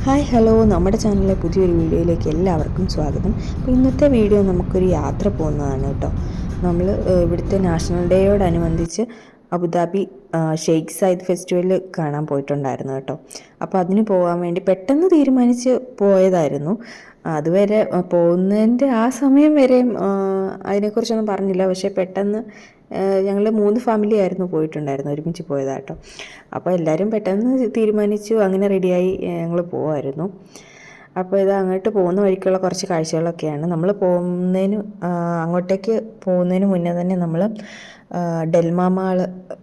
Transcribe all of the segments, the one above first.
Hi hello, നമ്മുടെ ചാനലിലെ പുതിയൊരു വീഡിയോയിലേക്ക് എല്ലാവർക്കും സ്വാഗതം. അപ്പോൾ ഇന്നത്തെ വീഡിയോ നമുക്കൊരു യാത്ര പോകുന്നതാണ് കേട്ടോ. നമ്മൾ ഇവിടുത്തെ നാഷണൽ ഡേയോടനുബന്ധിച്ച് അബുദാബി ഷെയ്ഖ് സായിദ് ഫെസ്റ്റിവൽ കാണാൻ പോയിട്ടുണ്ടായിരുന്നു കേട്ടോ. അപ്പോൾ അതിന് പോകാൻ വേണ്ടി പെട്ടെന്ന് തീരുമാനിച്ച് പോയതായിരുന്നു. അതുവരെ പോകുന്നതിൻ്റെ ആ സമയം വരെയും അതിനെക്കുറിച്ചൊന്നും പറഞ്ഞില്ല. പക്ഷേ പെട്ടെന്ന് ഞങ്ങൾ 3 ഫാമിലി ആയിരുന്നു പോയിട്ടുണ്ടായിരുന്നു, ഒരുമിച്ച് പോയതാട്ടോ. അപ്പോൾ എല്ലാവരും പെട്ടെന്ന് തീരുമാനിച്ചു, അങ്ങനെ റെഡിയായി ഞങ്ങൾ പോവായിരുന്നു. അപ്പോൾ ഇത് അങ്ങോട്ട് പോകുന്ന വഴിക്കുള്ള കുറച്ച് കാഴ്ചകളൊക്കെയാണ്. നമ്മൾ അങ്ങോട്ടേക്ക് പോകുന്നതിന് മുന്നേ തന്നെ നമ്മൾ ഡെൽമാ മാൾ,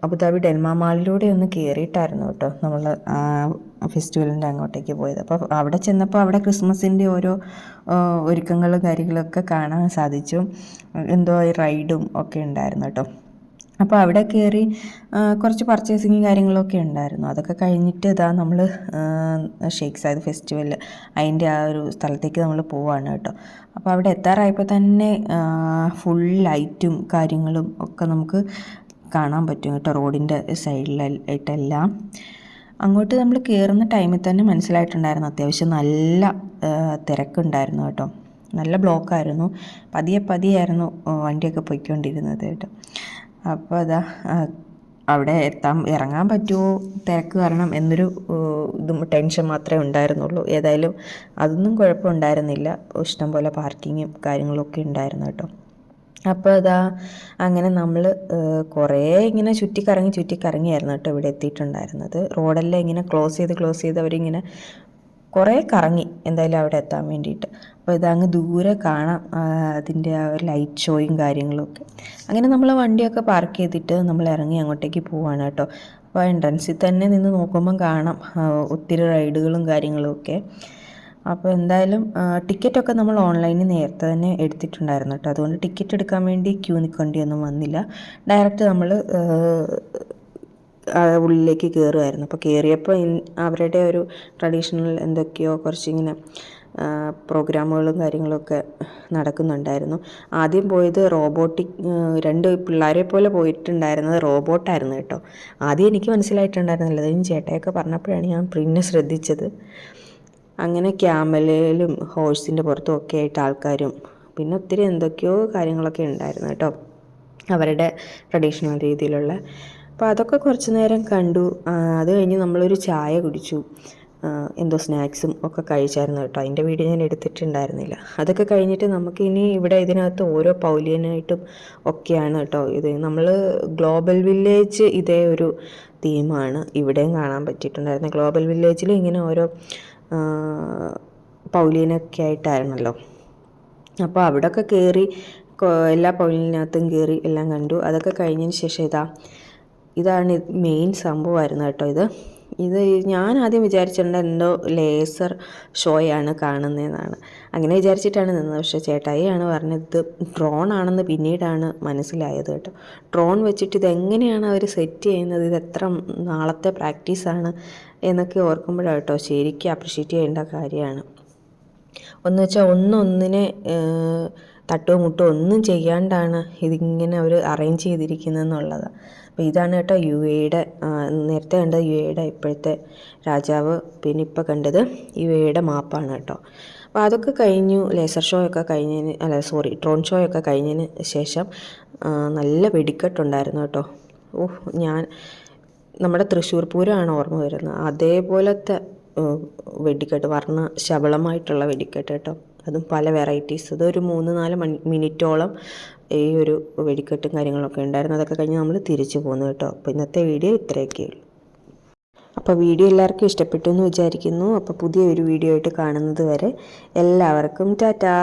അബുദാബി ഡെൽമാ മാളിലൂടെ ഒന്ന് കയറിയിട്ടായിരുന്നു കേട്ടോ നമ്മൾ ഫെസ്റ്റിവലിൻ്റെ അങ്ങോട്ടേക്ക് പോയത്. അപ്പോൾ അവിടെ ചെന്നപ്പോൾ അവിടെ ക്രിസ്മസിൻ്റെ ഓരോ ഒരുക്കങ്ങളും കാര്യങ്ങളൊക്കെ കാണാൻ സാധിച്ചു. എന്തോ റൈഡും ഒക്കെ ഉണ്ടായിരുന്നു കേട്ടോ. അപ്പോൾ അവിടെ കയറി കുറച്ച് പർച്ചേസിങ് കാര്യങ്ങളൊക്കെ ഉണ്ടായിരുന്നു. അതൊക്കെ കഴിഞ്ഞിട്ട് ഇതാ നമ്മൾ ഷെയ്ഖ് സായിദ് ഫെസ്റ്റിവൽ അതിൻ്റെ ആ ഒരു സ്ഥലത്തേക്ക് നമ്മൾ പോവാണ് കേട്ടോ. അപ്പോൾ അവിടെ എത്താറായപ്പോൾ തന്നെ ഫുൾ ലൈറ്റും കാര്യങ്ങളും ഒക്കെ നമുക്ക് കാണാൻ പറ്റും കേട്ടോ, റോഡിൻ്റെ സൈഡിലായിട്ടെല്ലാം. അങ്ങോട്ട് നമ്മൾ കയറുന്ന ടൈമിൽ തന്നെ മനസ്സിലായിട്ടുണ്ടായിരുന്നു അത്യാവശ്യം നല്ല തിരക്കുണ്ടായിരുന്നു കേട്ടോ. നല്ല ബ്ലോക്കായിരുന്നു. പതിയായിരുന്നു വണ്ടിയൊക്കെ പോയിക്കൊണ്ടിരുന്നത് കേട്ടോ. അപ്പോൾ അതാ അവിടെ ഇറങ്ങാൻ പറ്റുമോ തിരക്ക് കാരണം എന്നൊരു ടെൻഷൻ മാത്രമേ ഉണ്ടായിരുന്നുള്ളൂ. ഏതായാലും അതൊന്നും കുഴപ്പമുണ്ടായിരുന്നില്ല. ഇഷ്ടംപോലെ പാർക്കിങ്ങും കാര്യങ്ങളൊക്കെ ഉണ്ടായിരുന്നു കേട്ടോ. അപ്പോൾ അതാ അങ്ങനെ നമ്മൾ കുറേ ഇങ്ങനെ ചുറ്റിക്കറങ്ങിയായിരുന്നു കേട്ടോ ഇവിടെ എത്തിയിട്ടുണ്ടായിരുന്നത്. റോഡെല്ലാം ഇങ്ങനെ ക്ലോസ് ചെയ്ത് അവരിങ്ങനെ കുറേ കറങ്ങി എന്തായാലും അവിടെ എത്താൻ വേണ്ടിയിട്ട്. അപ്പോൾ ഇതങ്ങ് ദൂരെ കാണാം അതിൻ്റെ ആ ഒരു ലൈറ്റ് ഷോയും കാര്യങ്ങളൊക്കെ. അങ്ങനെ നമ്മൾ വണ്ടിയൊക്കെ പാർക്ക് ചെയ്തിട്ട് നമ്മൾ ഇറങ്ങി അങ്ങോട്ടേക്ക് പോവാണ് കേട്ടോ. അപ്പോൾ എൻട്രൻസിൽ തന്നെ നിന്ന് നോക്കുമ്പം കാണാം ഒത്തിരി റൈഡുകളും കാര്യങ്ങളും ഒക്കെ. അപ്പോൾ എന്തായാലും ടിക്കറ്റൊക്കെ നമ്മൾ ഓൺലൈനിൽ നേരത്തെ തന്നെ എടുത്തിട്ടുണ്ടായിരുന്നു കേട്ടോ. അതുകൊണ്ട് ടിക്കറ്റ് എടുക്കാൻ വേണ്ടി ക്യൂ നിൽക്കേണ്ടിയൊന്നും വന്നില്ല. ഡയറക്റ്റ് നമ്മൾ ഉള്ളിലേക്ക് കയറുമായിരുന്നു. അപ്പോൾ കയറിയപ്പോൾ അവരുടെ ഒരു ട്രഡീഷണൽ എന്തൊക്കെയോ കുറച്ചിങ്ങനെ പ്രോഗ്രാമുകളും കാര്യങ്ങളൊക്കെ നടക്കുന്നുണ്ടായിരുന്നു. ആദ്യം പോയത് റോബോട്ടിക് 2 പിള്ളേരെ പോലെ പോയിട്ടുണ്ടായിരുന്നത് റോബോട്ടായിരുന്നു കേട്ടോ. ആദ്യം എനിക്ക് മനസ്സിലായിട്ടുണ്ടായിരുന്നില്ല, അതിന് ചേട്ടയൊക്കെ പറഞ്ഞപ്പോഴാണ് ഞാൻ പിന്നെ ശ്രദ്ധിച്ചത്. അങ്ങനെ ക്യാമലിലും ഹോഴ്സിൻ്റെ പുറത്തും ഒക്കെ ആയിട്ട് ആൾക്കാരും പിന്നെ ഒത്തിരി എന്തൊക്കെയോ കാര്യങ്ങളൊക്കെ ഉണ്ടായിരുന്നു കേട്ടോ, അവരുടെ ട്രഡീഷണൽ രീതിയിലുള്ള. അപ്പോൾ അതൊക്കെ കുറച്ച് നേരം കണ്ടു. അത് കഴിഞ്ഞ് നമ്മളൊരു ചായ കുടിച്ചു, എന്തോ സ്നാക്സും ഒക്കെ കഴിച്ചായിരുന്നു കേട്ടോ. അതിൻ്റെ വീഡിയോ ഞാൻ എടുത്തിട്ടുണ്ടായിരുന്നില്ല. അതൊക്കെ കഴിഞ്ഞിട്ട് നമുക്കിനി ഇവിടെ ഇതിനകത്ത് ഓരോ പൗലിയനായിട്ടും ഒക്കെയാണ് കേട്ടോ. ഇത് നമ്മൾ ഗ്ലോബൽ വില്ലേജ് ഇതേ ഒരു തീമാണ് ഇവിടെയും കാണാൻ പറ്റിയിട്ടുണ്ടായിരുന്നു. ഗ്ലോബൽ വില്ലേജിൽ ഇങ്ങനെ ഓരോ പൗലിയനൊക്കെ ആയിട്ടായിരുന്നല്ലോ. അപ്പോൾ അവിടെയൊക്കെ കയറി എല്ലാ പൗലിനകത്തും കയറി എല്ലാം കണ്ടു. അതൊക്കെ കഴിഞ്ഞതിന് ശേഷം ഇതാണ് മെയിൻ സംഭവമായിരുന്നു കേട്ടോ. ഇത് ഞാൻ ആദ്യം വിചാരിച്ചിട്ടുണ്ട് എന്തോ ലേസർ ഷോയാണ് കാണുന്നതെന്നാണ്. അങ്ങനെ വിചാരിച്ചിട്ടാണ് നിന്നത്. പക്ഷേ ചേട്ടായിയാണ് പറഞ്ഞത് ഇത് ഡ്രോൺ ആണെന്ന് പിന്നീടാണ് മനസ്സിലായത് കേട്ടോ. ഡ്രോൺ വെച്ചിട്ട് ഇതെങ്ങനെയാണ് അവർ സെറ്റ് ചെയ്യുന്നത്, ഇത് എത്ര നാളത്തെ പ്രാക്ടീസാണ് എന്നൊക്കെ ഓർക്കുമ്പോഴാണ് കേട്ടോ ശരിക്കും അപ്രിഷ്യേറ്റ് ചെയ്യേണ്ട കാര്യമാണ്. ഒന്ന് വെച്ചാൽ ഒന്നിനെ തട്ടോ മുട്ടോ ഒന്നും ചെയ്യാണ്ടാണ് ഇതിങ്ങനെ അവർ അറേഞ്ച് ചെയ്തിരിക്കുന്നതെന്നുള്ളത്. അപ്പോൾ ഇതാണ് കേട്ടോ നേരത്തെ കണ്ടത് ഇപ്പോഴത്തെ രാജാവ്, പിന്നെ ഇപ്പോൾ കണ്ടത് മാപ്പാണ് കേട്ടോ. അപ്പോൾ അതൊക്കെ കഴിഞ്ഞു. ലേസർ ഷോ ഒക്കെ ഡ്രോൺ ഷോ ഒക്കെ കഴിഞ്ഞതിന് ശേഷം നല്ല വെടിക്കെട്ടുണ്ടായിരുന്നു കേട്ടോ. നമ്മുടെ തൃശ്ശൂർ പൂരമാണ് ഓർമ്മ വരുന്നത്. അതേപോലത്തെ വെടിക്കെട്ട്, ശബളമായിട്ടുള്ള വെടിക്കെട്ട് കേട്ടോ. അതും പല വെറൈറ്റീസ്. അതൊരു 3-4 മിനിറ്റോളം ഈ ഒരു വെടിക്കെട്ടും കാര്യങ്ങളൊക്കെ ഉണ്ടായിരുന്നു. അതൊക്കെ കഴിഞ്ഞ് നമ്മൾ തിരിച്ചു പോന്നു കേട്ടോ. അപ്പോൾ ഇന്നത്തെ വീഡിയോ ഇത്രയൊക്കെയുള്ളൂ. അപ്പോൾ വീഡിയോ എല്ലാവർക്കും ഇഷ്ടപ്പെട്ടു എന്ന് വിചാരിക്കുന്നു. അപ്പോൾ പുതിയൊരു വീഡിയോ ആയിട്ട് കാണുന്നത് വരെ എല്ലാവർക്കും ടാറ്റാ.